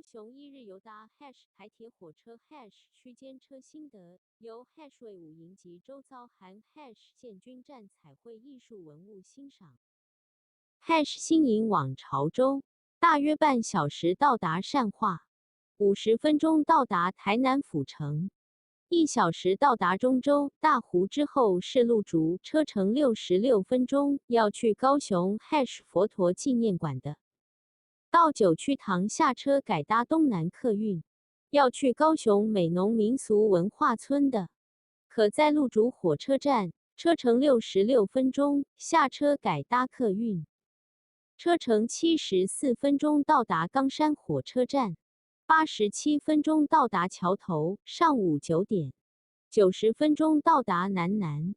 高雄一日游搭 台铁火车区间车心得，由卫武营及周遭含建军站彩绘艺术文物欣赏。新营往潮州，大约半小时到达善化，50分钟到达台南府城，1小时到达中州、大湖之后是路竹，车程66分钟，要去高雄佛陀纪念馆的。到九曲塘下车改搭东南客运，要去高雄美浓民俗文化村的，可在路竹火车站，车程66分钟，下车改搭客运，车程74分钟到达冈山火车站，87分钟到达桥头，上午9点，90分钟到达南，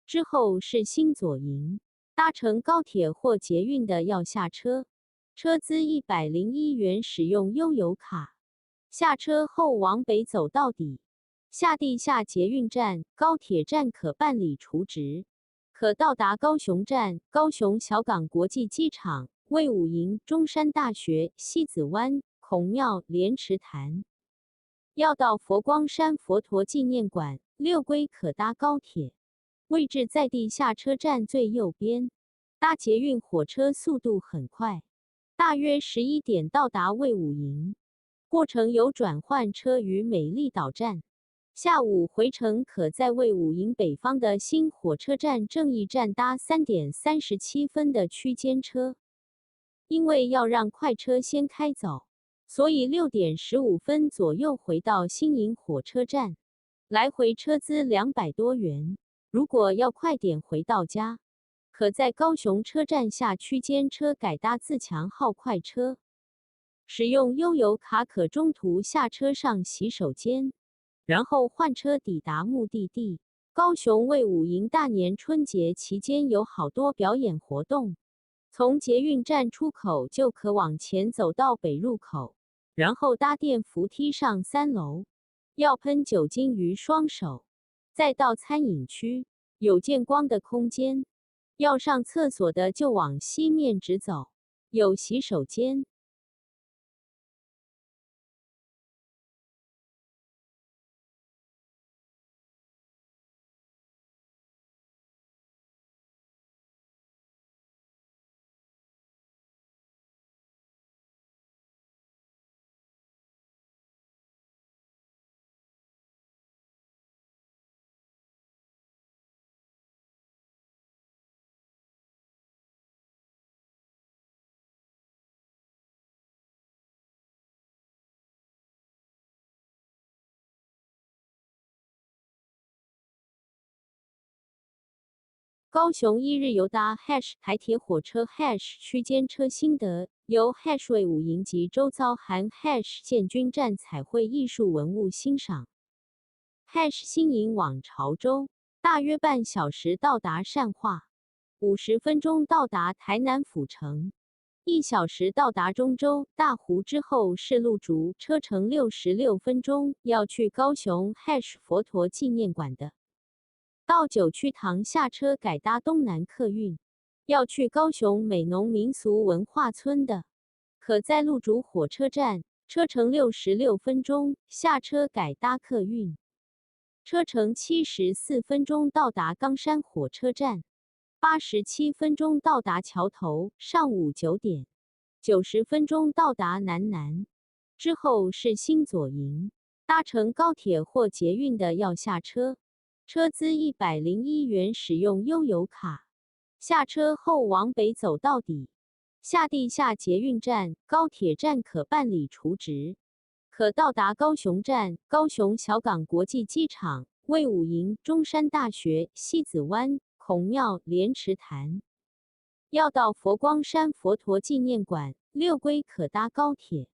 之后是新左营，搭乘高铁或捷运的要下车。车资101元，使用悠游卡。下车后往北走到底，下地下捷运站、高铁站可办理储值，可到达高雄站、高雄小港国际机场、卫武营、中山大学、西子湾、孔庙、莲池潭。要到佛光山佛陀纪念馆、六龟可搭高铁，位置在地下车站最右边。搭捷运火车速度很快。大约11点到达卫武营，过程有转换车于美丽岛站。下午回程可在卫武营北方的新火车站正义站搭3点37分的区间车。因为要让快车先开走，所以6点15分左右回到新营火车站，来回车资200多元。如果要快点回到家，可在高雄车站下区间车改搭自强号快车，使用悠游卡可中途下车上洗手间，然后换车抵达目的地。高雄卫武营大年春节期间有好多表演活动，从捷运站出口就可往前走到北入口，然后搭电扶梯上3楼，要喷酒精于双手，再到餐饮区，有见光的空间。要上厕所的就往西面直走，有洗手间。高雄一日游搭台铁火车区间车心得，由卫武营及周遭含建军站彩绘艺术文物欣赏。新营往潮州，大约半小时到达善化，50分钟到达台南府城，1小时到达中州、大湖之后是路竹，车程66分钟，要去高雄佛陀纪念馆的。到九曲塘下车改搭东南客运，要去高雄美浓民俗文化村的，可在路竹火车站，车程66分钟，下车改搭客运，车程74分钟到达冈山火车站，87分钟到达桥头，上午9点，90分钟到达南，之后是新左营，搭乘高铁或捷运的要下车。车资101元，使用悠游卡。下车后往北走到底，下地下捷运站、高铁站可办理储值，可到达高雄站、高雄小港国际机场、卫武营、中山大学、西子湾、孔庙、莲池潭。要到佛光山佛陀纪念馆、六龟可搭高铁，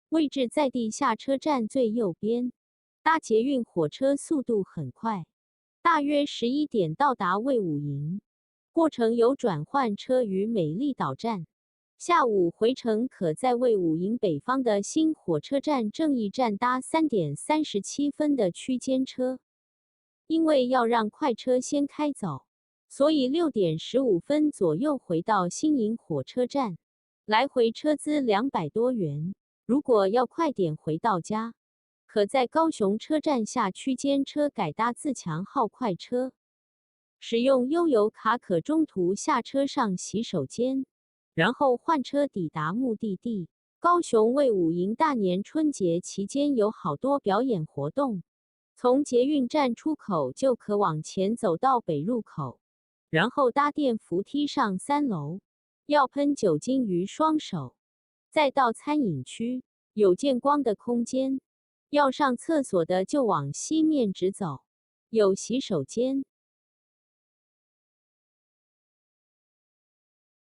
位置在地下车站最右边。搭捷运火车速度很快。大约11点到达卫武营，过程有转换车于美丽岛站。下午回程可在卫武营北方的新火车站正义站搭3点37分的区间车。因为要让快车先开走，所以6点15分左右回到新营火车站，来回车资200多元。如果要快点回到家，可在高雄车站下区间车改搭自强号快车，使用悠游卡可中途下车上洗手间，然后换车抵达目的地。高雄卫武营大年春节期间有好多表演活动，从捷运站出口就可往前走到北入口，然后搭电扶梯上3楼，要喷酒精于双手，再到餐饮区，有见光的空间，要上厕所的就往西面直走，有洗手间。